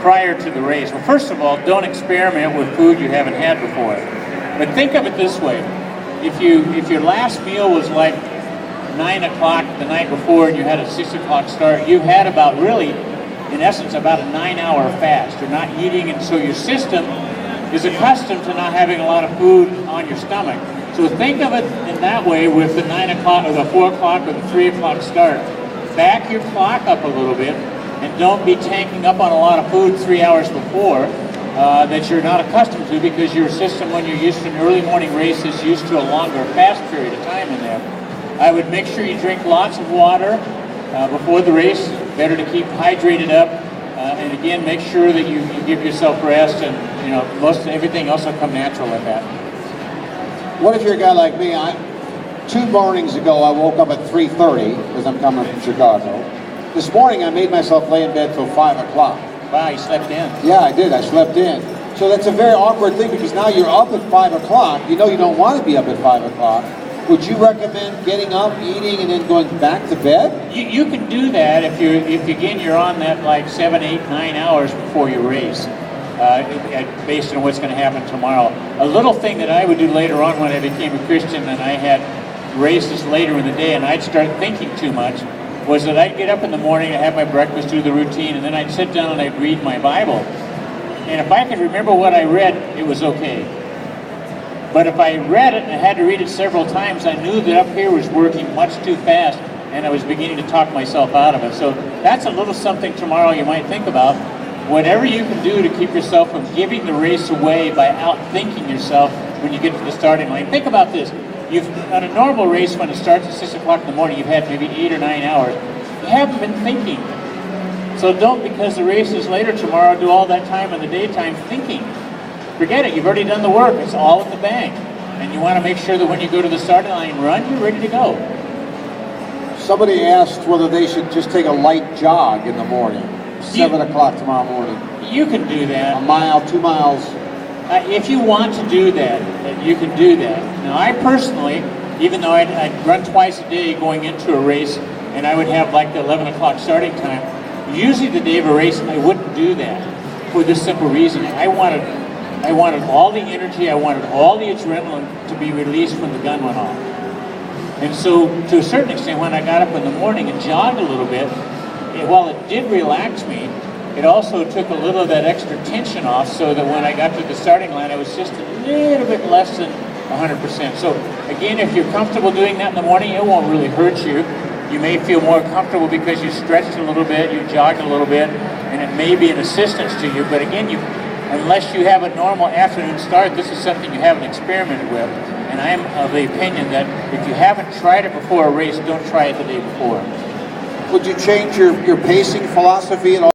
prior to the race? Well, first of all, don't experiment with food you haven't had before. But think of it this way. If your last meal was like 9 o'clock the night before and you had a 6 o'clock start, you've had about really, in essence, about a 9-hour fast. You're not eating, and so your system is accustomed to not having a lot of food on your stomach. So think of it in that way with the 9 o'clock or the 4 o'clock or the 3 o'clock start. Back your clock up a little bit and don't be tanking up on a lot of food 3 hours before that you're not accustomed to, because your system, when you're used to an early morning race, is used to a longer fast period of time in there. I would make sure you drink lots of water before the race. Better to keep hydrated up. And again, make sure that you give yourself rest, and most everything else will come natural with that. What if you're a guy like me? 2 mornings ago, I woke up at 3:30 because I'm coming from Chicago. This morning, I made myself lay in bed till 5 o'clock. Wow, you slept in. Yeah, I did. I slept in. So that's a very awkward thing, because now you're up at 5 o'clock. You know you don't want to be up at 5 o'clock. Would you recommend getting up, eating, and then going back to bed? You can do that if again you're on that like 7, 8, 9 hours before your race, based on what's going to happen tomorrow. A little thing that I would do later on when I became a Christian and I had races later in the day and I'd start thinking too much, was that I'd get up in the morning, I'd have my breakfast, do the routine, and then I'd sit down and I'd read my Bible. And if I could remember what I read, it was okay. But if I read it and I had to read it several times, I knew that up here was working much too fast, and I was beginning to talk myself out of it. So that's a little something tomorrow you might think about. Whatever you can do to keep yourself from giving the race away by outthinking yourself when you get to the starting line. Think about this. On a normal race, when it starts at 6 o'clock in the morning, you've had maybe 8 or 9 hours. You haven't been thinking. So don't, because the race is later tomorrow, do all that time in the daytime thinking. Forget it. You've already done the work. It's all in the bank. And you want to make sure that when you go to the starting line run, you're ready to go. Somebody asked whether they should just take a light jog in the morning, 7 o'clock tomorrow morning. You can do that. 1 mile, 2 miles. If you want to do that, you can do that. Now, I personally, even though I'd run twice a day going into a race, and I would have like the 11 o'clock starting time, usually the day of a race, I wouldn't do that for this simple reason. I wanted all the energy, I wanted all the adrenaline to be released when the gun went off. And so, to a certain extent, when I got up in the morning and jogged a little bit, while it did relax me, it also took a little of that extra tension off, so that when I got to the starting line, I was just a little bit less than 100%. So again, if you're comfortable doing that in the morning, it won't really hurt you. You may feel more comfortable because you stretched a little bit, you jogged a little bit, and it may be an assistance to you. But again, unless you have a normal afternoon start, this is something you haven't experimented with. And I'm of the opinion that if you haven't tried it before a race, don't try it the day before. Would you change your pacing philosophy at all?